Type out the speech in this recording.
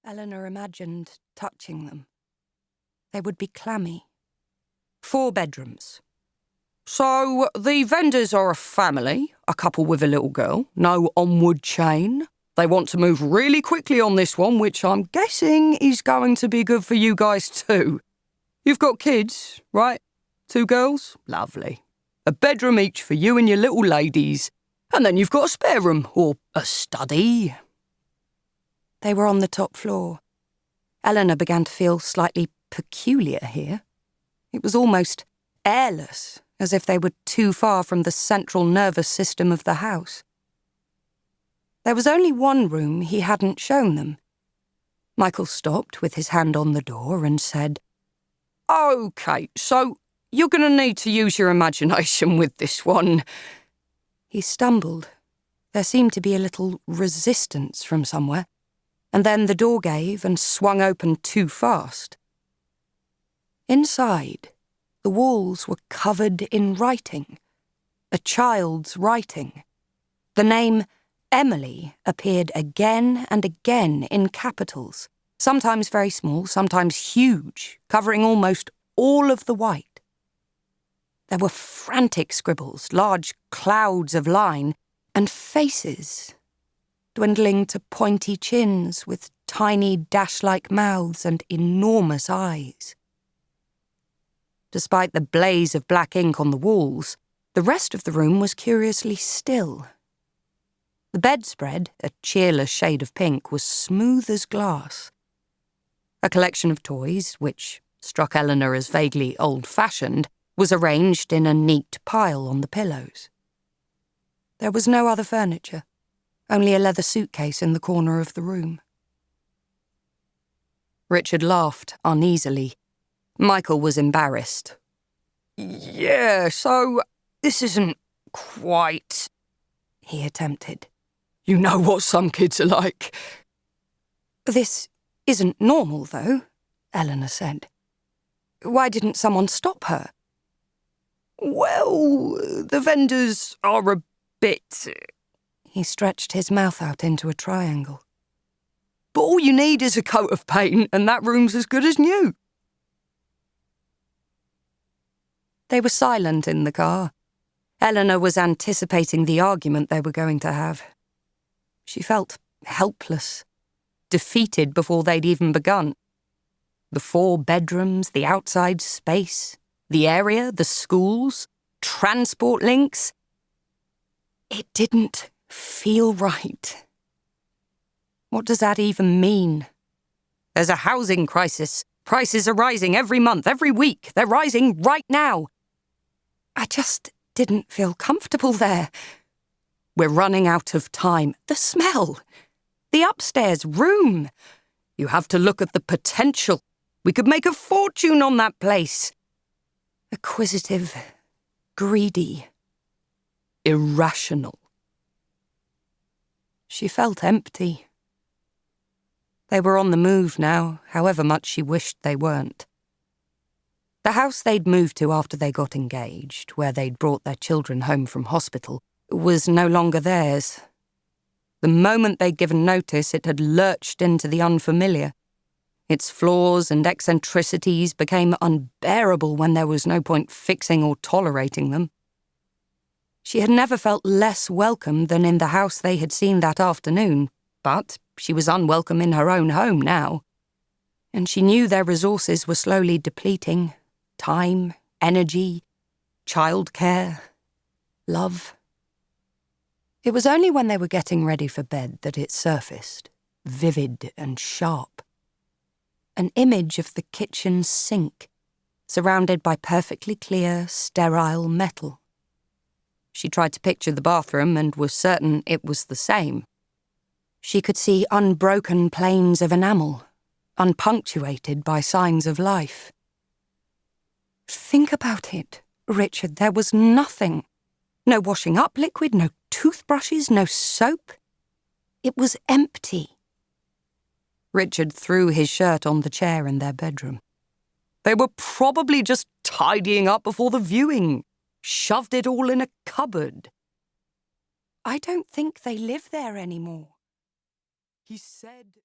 Eleanor imagined touching them. They would be clammy. 4 bedrooms. So, the vendors are a family, a couple with a little girl, no onward chain. They want to move really quickly on this one, which I'm guessing is going to be good for you guys too. You've got kids, right? 2 girls? Lovely. A bedroom each for you and your little ladies. And then you've got a spare room, or a study. They were on the top floor. Eleanor began to feel slightly peculiar here. It was almost airless, as if they were too far from the central nervous system of the house. There was only one room he hadn't shown them. Michael stopped with his hand on the door and said, "OK, so you're going to need to use your imagination with this one." He stumbled. There seemed to be a little resistance from somewhere, and then the door gave and swung open too fast. Inside, the walls were covered in writing. A child's writing. The name Emily appeared again and again in capitals, sometimes very small, sometimes huge, covering almost all of the white. There were frantic scribbles, large clouds of line, and faces, dwindling to pointy chins with tiny dash-like mouths and enormous eyes. Despite the blaze of black ink on the walls, the rest of the room was curiously still. The bedspread, a cheerless shade of pink, was smooth as glass. A collection of toys, which struck Eleanor as vaguely old-fashioned, was arranged in a neat pile on the pillows. There was no other furniture, only a leather suitcase in the corner of the room. Richard laughed uneasily. Michael was embarrassed. "Yeah, so this isn't quite," he attempted. "You know what some kids are like." "This isn't normal, though," Eleanor said. "Why didn't someone stop her?" "Well, the vendors are a bit..." He stretched his mouth out into a triangle. "But all you need is a coat of paint, and that room's as good as new." They were silent in the car. Eleanor was anticipating the argument they were going to have. She felt helpless, defeated before they'd even begun. The 4 bedrooms, the outside space, the area, the schools, transport links. It didn't feel right. What does that even mean? There's a housing crisis. Prices are rising every month, every week. They're rising right now. I just didn't feel comfortable there. We're running out of time. The smell. The upstairs room. You have to look at the potential. We could make a fortune on that place. Acquisitive, greedy, irrational. She felt empty. They were on the move now, however much she wished they weren't. The house they'd moved to after they got engaged, where they'd brought their children home from hospital, was no longer theirs. The moment they'd given notice, it had lurched into the unfamiliar. Its flaws and eccentricities became unbearable when there was no point fixing or tolerating them. She had never felt less welcome than in the house they had seen that afternoon, but she was unwelcome in her own home now. And she knew their resources were slowly depleting. Time, energy, childcare, love. It was only when they were getting ready for bed that it surfaced, vivid and sharp. An image of the kitchen sink, surrounded by perfectly clear, sterile metal. She tried to picture the bathroom and was certain it was the same. She could see unbroken planes of enamel, unpunctuated by signs of life. Think about it, Richard. There was nothing. No washing up liquid, no toothbrushes, no soap. It was empty. Richard threw his shirt on the chair in their bedroom. They were probably just tidying up before the viewing. Shoved it all in a cupboard. I don't think they live there anymore. He said...